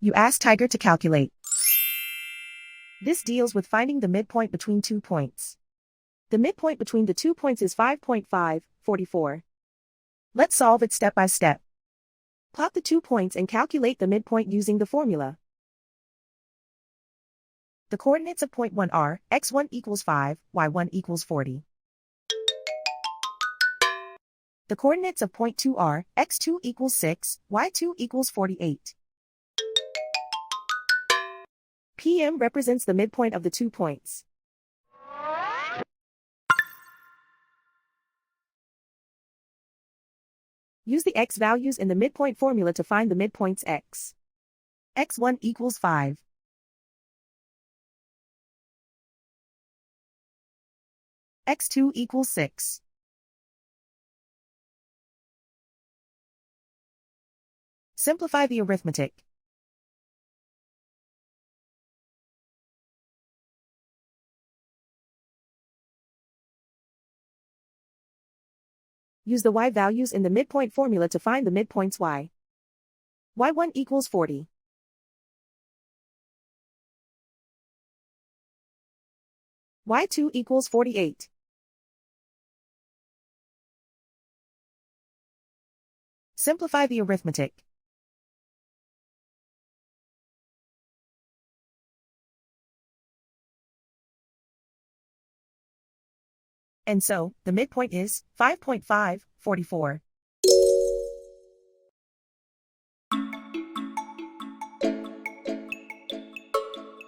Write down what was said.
You ask Tiger to calculate. This deals with finding the midpoint between 2 points. The midpoint between the 2 points is 5.544. Let's solve it step by step. Plot the 2 points and calculate the midpoint using the formula. The coordinates of point 1 are x1 equals 5, y1 equals 40. The coordinates of point 2 are x2 equals 6, y2 equals 48. PM represents the midpoint of the 2 points. Use the x values in the midpoint formula to find the midpoints x. x1 equals 5. x2 equals 6. Simplify the arithmetic. Use the y values in the midpoint formula to find the midpoints y. y1 equals 40. y2 equals 48. Simplify the arithmetic. And so, the midpoint is 5.544.